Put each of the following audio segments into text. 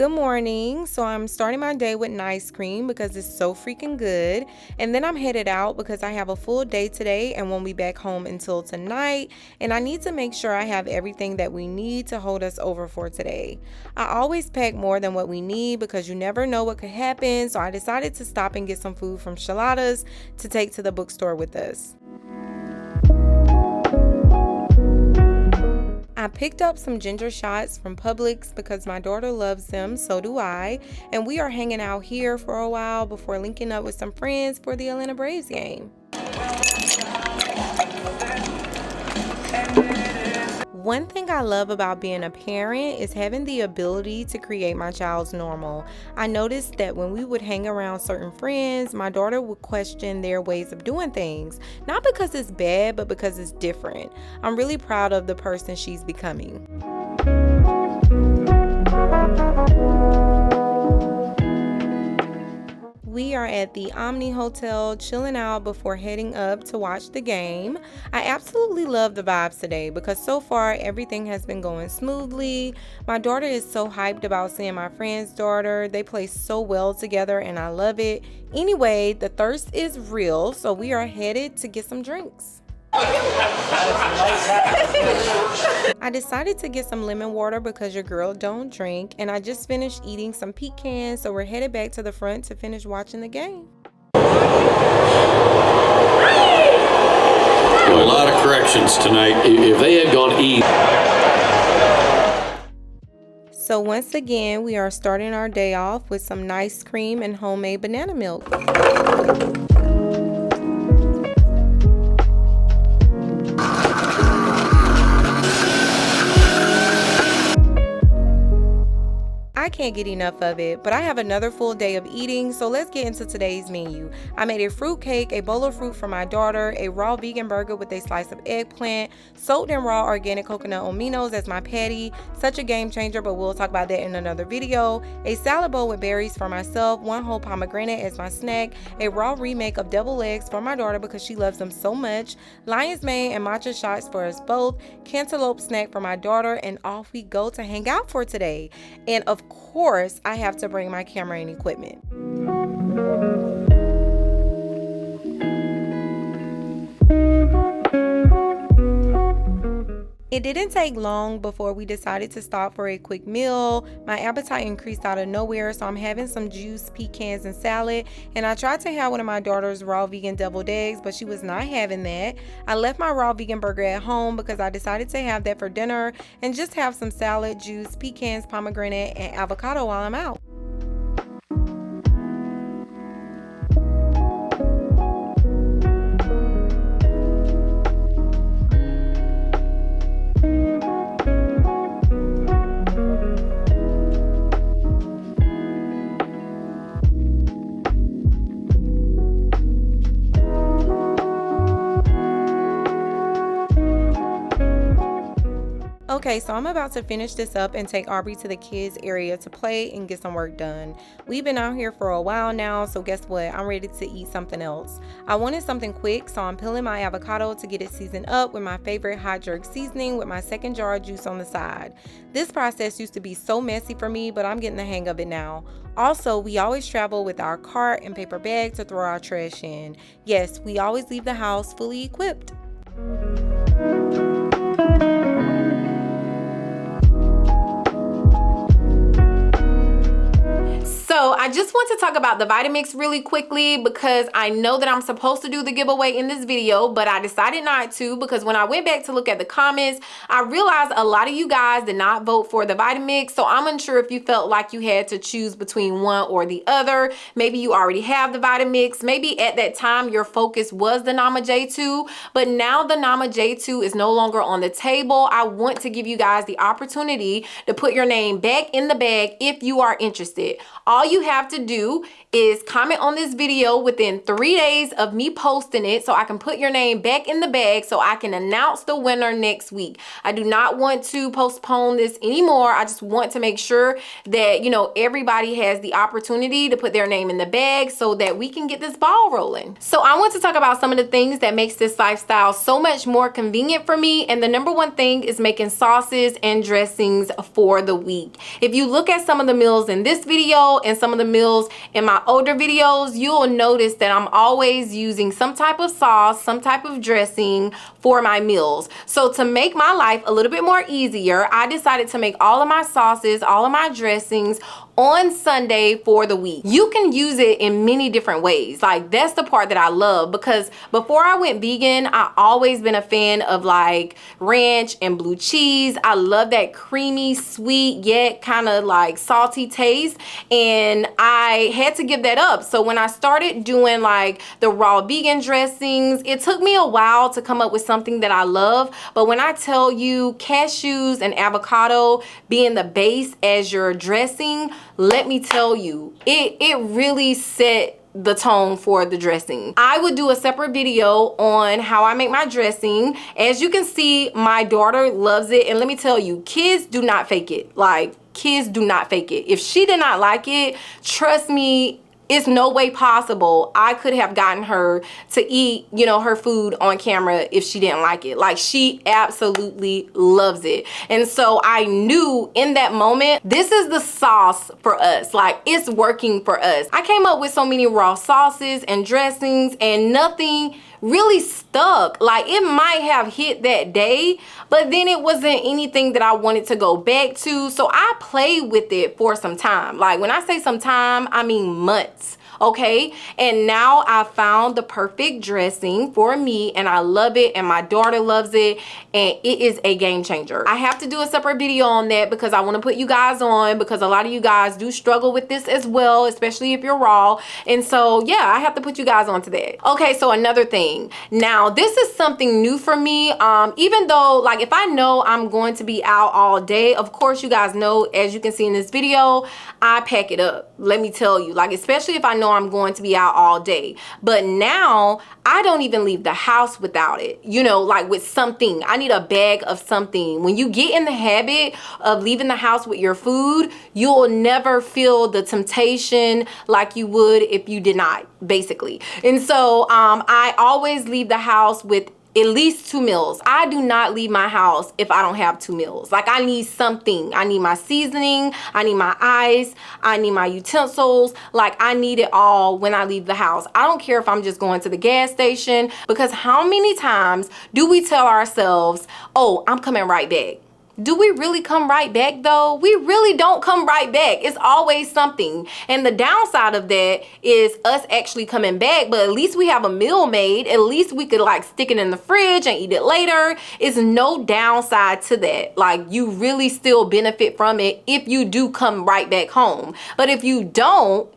Good morning. So I'm starting my day with an ice cream because it's so freaking good. And then I'm headed out because I have a full day today and won't be back home until tonight. And I need to make sure I have everything that we need to hold us over for today. I always pack more than what we need because you never know what could happen. So I decided to stop and get some food from Shalada's to take to the bookstore with us. I picked up some ginger shots from Publix because my daughter loves them, so do I, and we are hanging out here for a while before linking up with some friends for the Atlanta Braves game. One thing I love about being a parent is having the ability to create my child's normal. I noticed that when we would hang around certain friends, my daughter would question their ways of doing things. Not because it's bad, but because it's different. I'm really proud of the person she's becoming. We are at the Omni Hotel chilling out before heading up to watch the game. I absolutely love the vibes today because so far everything has been going smoothly. My daughter is so hyped about seeing my friend's daughter. They play so well together and I love it. Anyway, the thirst is real, so we are headed to get some drinks. I decided to get some lemon water because your girl don't drink, and I just finished eating some pecans, so we're headed back to the front to finish watching the game. A lot of corrections tonight. If they had gone eat. So once again, we are starting our day off with some nice cream and homemade banana milk. I can't get enough of it, but I have another full day of eating, so let's get into today's menu. I made a fruit cake, a bowl of fruit for my daughter, a raw vegan burger with a slice of eggplant, soaked in raw organic coconut ominos as my patty, such a game changer, but we'll talk about that in another video, a salad bowl with berries for myself, one whole pomegranate as my snack, a raw remake of deviled eggs for my daughter because she loves them so much, lion's mane and matcha shots for us both, cantaloupe snack for my daughter, and off we go to hang out for today. And of course, I have to bring my camera and equipment. It didn't take long before we decided to stop for a quick meal. My appetite increased out of nowhere, so I'm having some juice, pecans, and salad. And I tried to have one of my daughter's raw vegan deviled eggs, but she was not having that. I left my raw vegan burger at home because I decided to have that for dinner and just have some salad, juice, pecans, pomegranate, and avocado while I'm out. Okay, so I'm about to finish this up and take Aubrey to the kids area to play and get some work done. We've been out here for a while now, so guess what? I'm ready to eat something else. I wanted something quick, so I'm peeling my avocado to get it seasoned up with my favorite hot jerk seasoning with my second jar of juice on the side. This process used to be so messy for me, but I'm getting the hang of it now. Also, we always travel with our cart and paper bag to throw our trash in. Yes, we always leave the house fully equipped. So I just want to talk about the Vitamix really quickly because I know that I'm supposed to do the giveaway in this video, but I decided not to because when I went back to look at the comments, I realized a lot of you guys did not vote for the Vitamix. So I'm unsure if you felt like you had to choose between one or the other. Maybe you already have the Vitamix. Maybe at that time your focus was the Nama J2, but now the Nama J2 is no longer on the table. I want to give you guys the opportunity to put your name back in the bag if you are interested. All All you have to do is comment on this video within 3 days of me posting it so I can put your name back in the bag so I can announce the winner next week. I do not want to postpone this anymore. I just want to make sure that, you know, everybody has the opportunity to put their name in the bag so that we can get this ball rolling. So I want to talk about some of the things that makes this lifestyle so much more convenient for me. And the number one thing is making sauces and dressings for the week. If you look at some of the meals in this video and some of the meals in my older videos, you'll notice that I'm always using some type of sauce, some type of dressing for my meals. So to make my life a little bit more easier, I decided to make all of my sauces, all of my dressings on Sunday for the week. You can use it in many different ways. Like, that's the part that I love, because before I went vegan, I always been a fan of like ranch and blue cheese. I love that creamy, sweet, yet kind of like salty taste, and I had to give that up. So when I started doing like the raw vegan dressings, it took me a while to come up with something that I love. But when I tell you cashews and avocado being the base as your dressing, let me tell you, it really set the tone for the dressing. I would do a separate video on how I make my dressing. As you can see, my daughter loves it, and let me tell you, kids do not fake it. Like, kids do not fake it. If she did not like it, trust me, it's no way possible I could have gotten her to eat, you know, her food on camera if she didn't like it. Like, she absolutely loves it. And so I knew in that moment, this is the sauce for us. Like, it's working for us. I came up with so many raw sauces and dressings, and nothing really stuck. Like, it might have hit that day, but then it wasn't anything that I wanted to go back to. So I played with it for some time. Like, when I say some time, I mean months. Okay, and now I found the perfect dressing for me, and I love it, and my daughter loves it, and it is a game changer. I have to do a separate video on that because I want to put you guys on, because a lot of you guys do struggle with this as well, especially if you're raw. And so yeah, I have to put you guys onto that. Okay, so another thing, now this is something new for me. Even though, like, if I know I'm going to be out all day, of course you guys know, as you can see in this video, I pack it up. Let me tell you, like, especially if I know I'm going to be out all day. But now I don't even leave the house without it, you know, like with something. I need a bag of something. When you get in the habit of leaving the house with your food, you'll never feel the temptation like you would if you did not, basically. And so I always leave the house with at least 2 meals. I do not leave my house if I don't have 2 meals. Like, I need something. I need my seasoning, I need my ice, I need my utensils. Like, I need it all when I leave the house. I don't care if I'm just going to the gas station, because how many times do we tell ourselves, oh, I'm coming right back? Do we really come right back though? We really don't come right back. It's always something. And the downside of that is us actually coming back, but at least we have a meal made. At least we could like stick it in the fridge and eat it later. It's no downside to that. Like, you really still benefit from it if you do come right back home. But if you don't,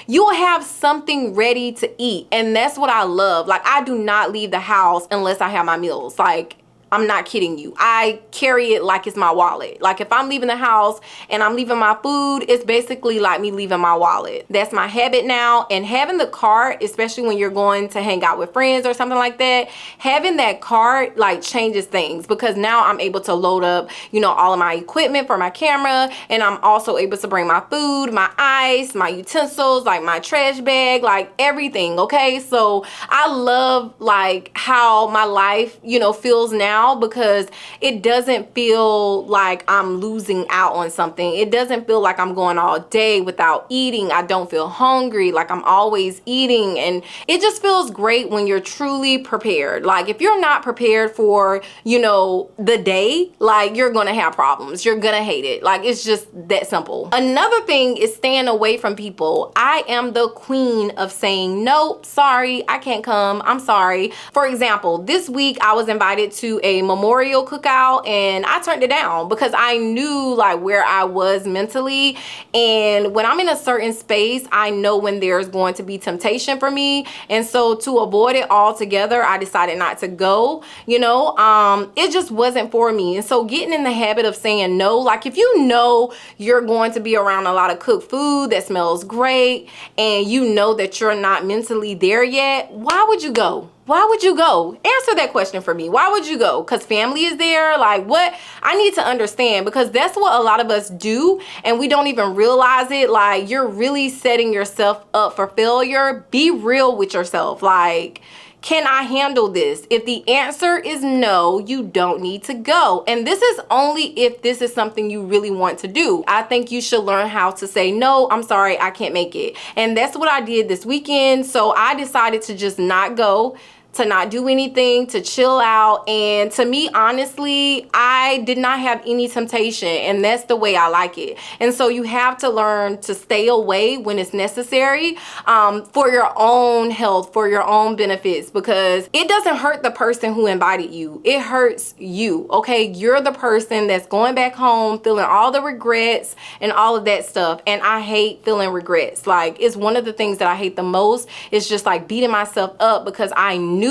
you'll have something ready to eat. And that's what I love. Like, I do not leave the house unless I have my meals. Like, I'm not kidding you. I carry it like it's my wallet. Like, if I'm leaving the house and I'm leaving my food, it's basically like me leaving my wallet. That's my habit now. And having the cart, especially when you're going to hang out with friends or something like that, having that cart like changes things, because now I'm able to load up, you know, all of my equipment for my camera, and I'm also able to bring my food, my ice, my utensils, like my trash bag, like everything. Okay, so I love like how my life, you know, feels now, because it doesn't feel like I'm losing out on something. It doesn't feel like I'm going all day without eating. I don't feel hungry. Like, I'm always eating, and it just feels great when you're truly prepared. Like, if you're not prepared for, you know, the day, like, you're gonna have problems. You're gonna hate it. Like, it's just that simple. Another thing is staying away from people. I am the queen of saying, nope, sorry, I can't come. I'm sorry. For example, this week I was invited to a a memorial cookout, and I turned it down because I knew like where I was mentally. And when I'm in a certain space, I know when there's going to be temptation for me. And so to avoid it altogether, I decided not to go. It just wasn't for me. And so getting in the habit of saying no, like if you know you're going to be around a lot of cooked food that smells great and you know that you're not mentally there yet, why would you go? Why would you go? Answer that question for me. Why would you go? Because family is there? Like what? I need to understand, because that's what a lot of us do and we don't even realize it. Like you're really setting yourself up for failure. Be real with yourself. Like, can I handle this? If the answer is no, you don't need to go. And this is only if this is something you really want to do. I think you should learn how to say, no, I'm sorry, I can't make it. And that's what I did this weekend. So I decided to just not go, to not do anything, to chill out. And to me, honestly, I did not have any temptation, and that's the way I like it. And so you have to learn to stay away when it's necessary, for your own health, for your own benefits, because it doesn't hurt the person who invited you. It hurts you, okay? You're the person that's going back home feeling all the regrets and all of that stuff. And I hate feeling regrets. Like, it's one of the things that I hate the most. It's just like beating myself up because I knew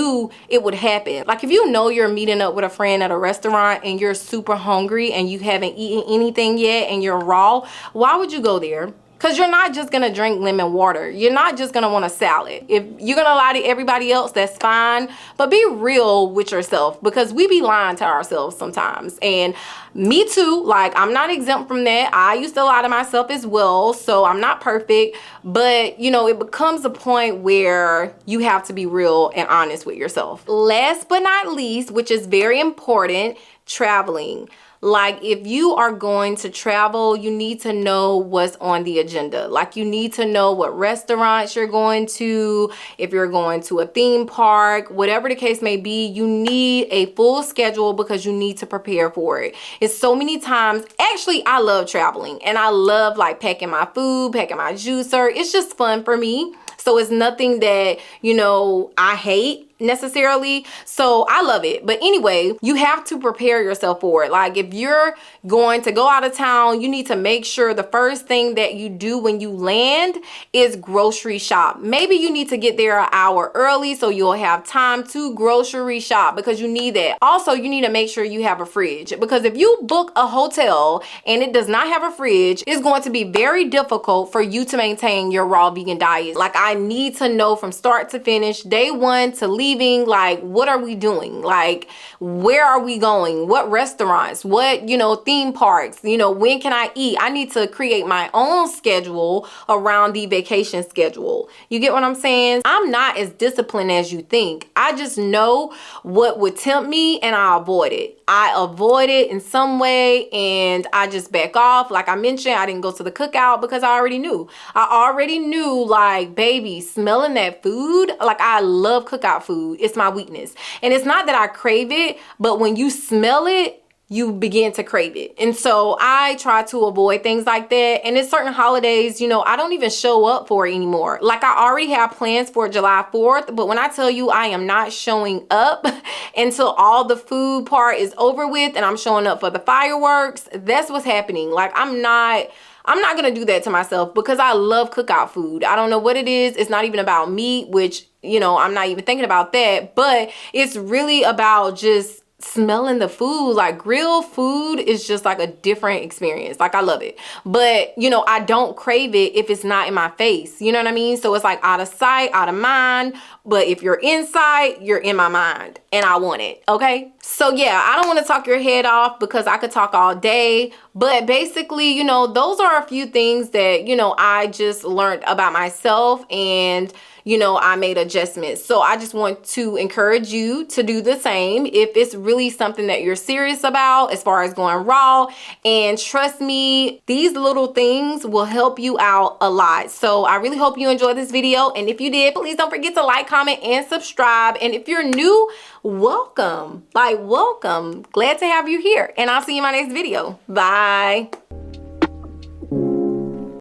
it would happen. Like if you know you're meeting up with a friend at a restaurant and you're super hungry and you haven't eaten anything yet and you're raw, why would you go there? Because you're not just gonna drink lemon water. You're not just gonna want a salad. If you're gonna lie to everybody else, that's fine. But be real with yourself, because we be lying to ourselves sometimes. And me too, like I'm not exempt from that. I used to lie to myself as well, so I'm not perfect. But it becomes a point where you have to be real and honest with yourself. Last but not least, which is very important, traveling. Like if you are going to travel, you need to know what's on the agenda. Like you need to know what restaurants you're going to, if you're going to a theme park, whatever the case may be, you need a full schedule because you need to prepare for it. It's so many times, actually, I love traveling and I love like packing my food, packing my juicer. It's just fun for me. So it's nothing that, I hate necessarily. So I love it. But anyway, you have to prepare yourself for it. Like if you're going to go out of town, you need to make sure the first thing that you do when you land is grocery shop. Maybe you need to get there an hour early so you'll have time to grocery shop, because you need that. Also, you need to make sure you have a fridge, because if you book a hotel and it does not have a fridge, it's going to be very difficult for you to maintain your raw vegan diet. Like I need to know from start to finish, day one to leaving, like what are we doing? Like where are we going? What restaurants? What, theme parks? When can I eat? I need to create my own schedule around the vacation schedule. You get what I'm saying? I'm not as disciplined as you think. I just know what would tempt me and I avoid it. I avoid it in some way and I just back off. Like I mentioned, I didn't go to the cookout because I already knew. Like, baby, smelling that food, like I love cookout food. It's my weakness. And it's not that I crave it, but when you smell it, you begin to crave it. And so I try to avoid things like that. And in certain holidays, I don't even show up for it anymore. Like I already have plans for July 4th, but when I tell you I am not showing up until all the food part is over with and I'm showing up for the fireworks, that's what's happening. Like I'm not gonna do that to myself because I love cookout food. I don't know what it is. It's not even about meat, which, I'm not even thinking about that, but it's really about just smelling the food. Like grilled food is just like a different experience. Like I love it, but I don't crave it if it's not in my face. You know what I mean? So it's like out of sight, out of mind. But if you're in sight, you're in my mind and I want it. Okay. So yeah, I don't want to talk your head off because I could talk all day, but basically, those are a few things that, I just learned about myself and I made adjustments. So I just want to encourage you to do the same if it's really something that you're serious about as far as going raw. And trust me, these little things will help you out a lot. So I really hope you enjoyed this video. And if you did, please don't forget to like, comment, and subscribe. And if you're new, welcome. Welcome. Glad to have you here. And I'll see you in my next video. Bye.